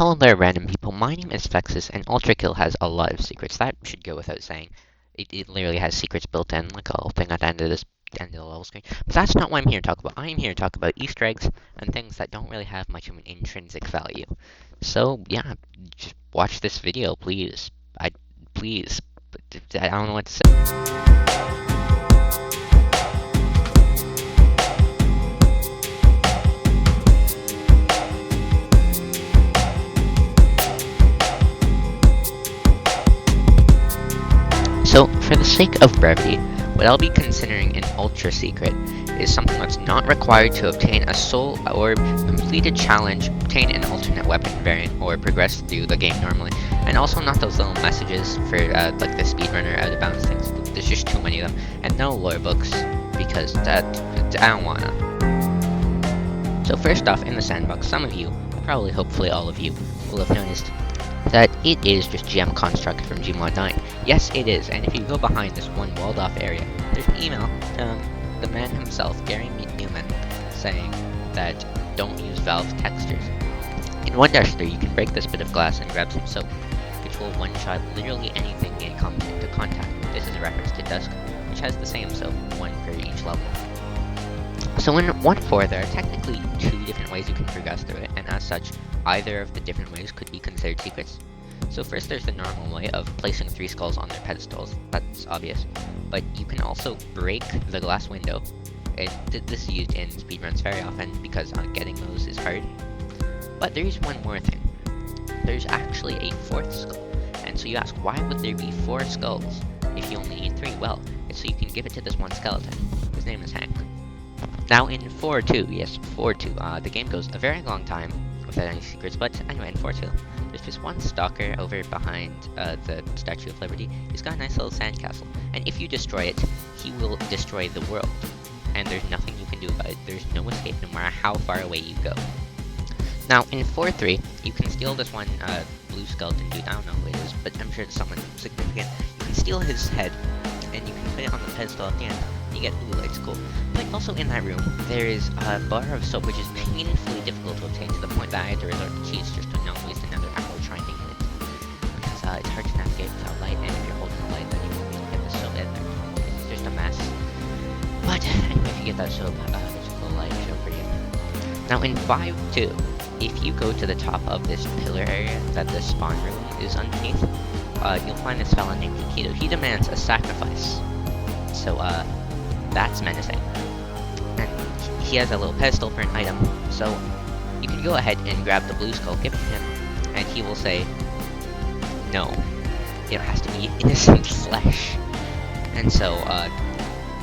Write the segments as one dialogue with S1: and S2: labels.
S1: Hello there, random people. My name is Fexus, and ULTRAKILL has a lot of secrets. That should go without saying. It literally has secrets built in, like a little thing at the end of the level screen. But that's not what I'm here to talk about. I am here to talk about Easter eggs and things that don't really have much of an intrinsic value. So yeah, just watch this video, please. Please. I don't know what to say. So, for the sake of brevity, what I'll be considering an ultra secret is something that's not required to obtain a soul or complete a challenge, obtain an alternate weapon variant, or progress through the game normally. And also not those little messages for like the speedrunner out of bounds things. There's just too many of them. And no lore books, because I don't wanna. So first off, in the sandbox, some of you, probably hopefully all of you, will have noticed that it is just GM construct from Gmod 9. Yes, it is, and if you go behind this one walled off area, there's an email from the man himself, Gary Newman, saying that don't use Valve textures. In 1-3, you can break this bit of glass and grab some soap, which will one-shot literally anything it comes into contact. This is a reference to Dusk, which has the same soap, one for each level. So in 1-4, there are technically 2 different ways you can progress through it, and as such, either of the different ways could be considered secrets. So first there's the normal way of placing 3 skulls on their pedestals, that's obvious, but you can also break the glass window. This is used in speedruns very often because getting those is hard. But there is one more thing. There's actually a 4th skull, and so you ask, why would there be 4 skulls if you only need 3? Well, it's so you can give it to this one skeleton. His name is Hank. Now in 4-2, yes, 4-2, the game goes a very long time without any secrets, but anyway, in 4-2, there's just one stalker over behind the Statue of Liberty. He's got a nice little sandcastle, and if you destroy it, he will destroy the world, and there's nothing you can do about it. There's no escape no matter how far away you go. Now in 4-3, you can steal this one blue skeleton dude, I don't know who it is, but I'm sure it's someone significant. You can steal his head, and you can put it on the pedestal at the end. You get blue lights, cool. But also in that room, there is a bar of soap which is painfully difficult to obtain to the point that I had to resort to cheats just to not waste another hour trying to get it. Because it's hard to navigate without light, and if you're holding the light, then you won't be able to get the soap in there. It's just a mess. But anyway, if you get that soap, there's a little light show for you. Now in 5-2, if you go to the top of this pillar area that the spawn room is underneath, you'll find this fella named Takedo. He demands a sacrifice. So, that's menacing. And he has a little pedestal for an item, so you can go ahead and grab the blue skull, give it to him, and he will say, no, it has to be innocent flesh. And so,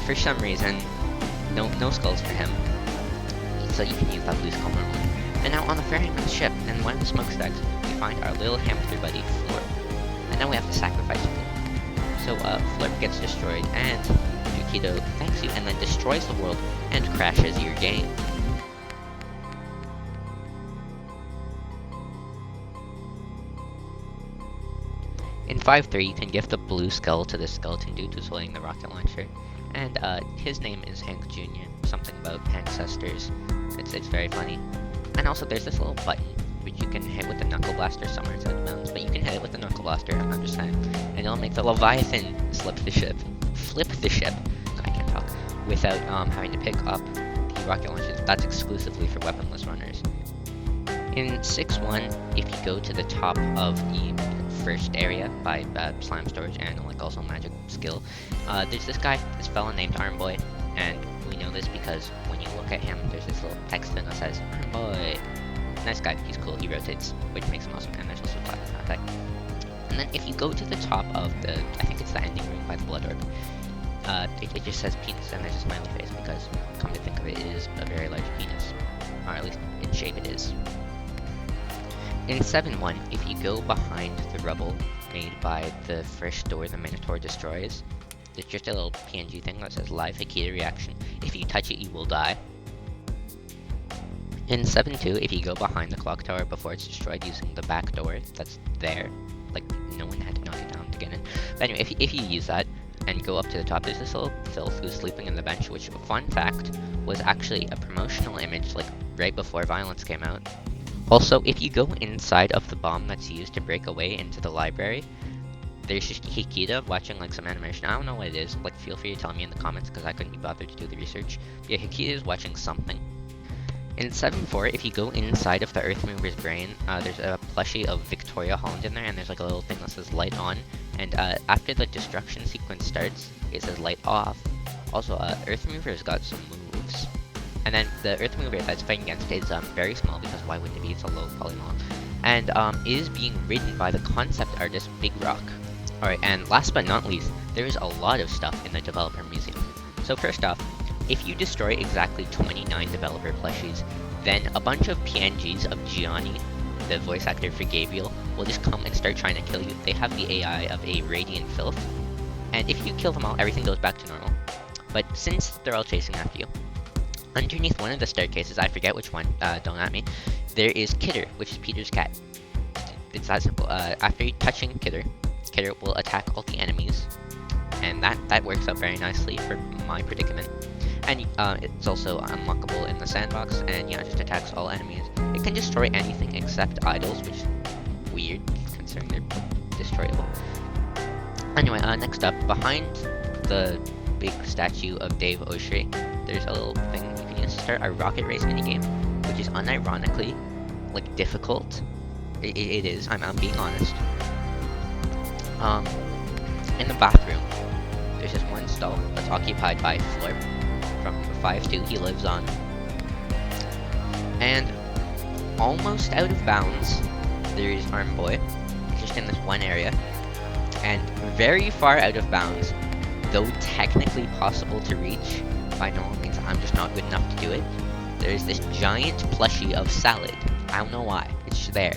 S1: for some reason, no skulls for him, so you can use that blue skull normally. And now on the very next ship, and one of the smokestacks, we find our little hamster buddy, Florp. And now we have to sacrifice Florp. So, Florp gets destroyed, and Takedo thanks you and then destroys the world and crashes your game. In 5-3, you can give the blue skull to the skeleton dude who's holding the rocket launcher, and his name is Hank Jr., something about ancestors. It's very funny. And also there's this little button which you can hit with the knuckle blaster somewhere inside the mountains, but you can hit it with the knuckle blaster, I'm just saying, and it'll make the Leviathan flip the ship, I can't talk, without having to pick up the rocket launchers. That's exclusively for weaponless runners. In 6-1, if you go to the top of the first area by slime storage and like also magic skill, there's this fella named Armboy, and we know this because when you look at him, there's this little text thing that says Armboy. Nice guy, he's cool, he rotates, which makes him awesome, and there's also flat attack. And then if you go to the top of the, I think it's the ending room by the blood orb, it just says penis, and there's a smiley face, because, come to think of it, it is a very large penis. Or at least in shape it is. In 7-1, if you go behind the rubble made by the first door the Minotaur destroys, there's just a little PNG thing that says live Hikita reaction. If you touch it, you will die. In 7-2, if you go behind the clock tower before it's destroyed using the back door that's there, like, no one had to knock it down to get in. But anyway, if you use that, and go up to the top, there's this little filth who's sleeping in the bench, which, fun fact, was actually a promotional image, like, right before Violence came out. Also, if you go inside of the bomb that's used to break away into the library, there's just Hikita watching like some animation. I don't know what it is. Like, feel free to tell me in the comments because I couldn't be bothered to do the research. Yeah, Hikita is watching something. In 7.4, if you go inside of the Earth Mover's brain, there's a plushie of Victoria Holland in there, and there's like a little thing that says light on. And after the destruction sequence starts, it says light off. Also, Earth Mover's got some moves. And then the Earth Mover that's fighting against is very small because why wouldn't it be? It's a low polygon. And is being ridden by the concept artist Big Rock. Alright, and last but not least, there is a lot of stuff in the developer museum. So first off, if you destroy exactly 29 developer plushies, then a bunch of PNGs of Gianni, the voice actor for Gabriel, will just come and start trying to kill you. They have the AI of a Radiant Filth, and if you kill them all, everything goes back to normal. But since they're all chasing after you, underneath one of the staircases, I forget which one, don't at me, there is Kidder, which is Peter's cat. It's that simple. After touching Kidder will attack all the enemies, and that works out very nicely for my predicament. And it's also unlockable in the sandbox, and yeah, just attacks all enemies. It can destroy anything except idols, which is weird, considering they're destroyable. Anyway, next up, behind the big statue of Dave Oshry, there's a little thing you can use to start a rocket race minigame, which is unironically, like, difficult. It is, I'm being honest. In the bathroom, there's this one stall that's occupied by Florp from 5.2 he lives on. And almost out of bounds, there's Arm Boy, just in this one area. And very far out of bounds, though technically possible to reach, by normal means I'm just not good enough to do it, there's this giant plushie of Salad. I don't know why, it's just there.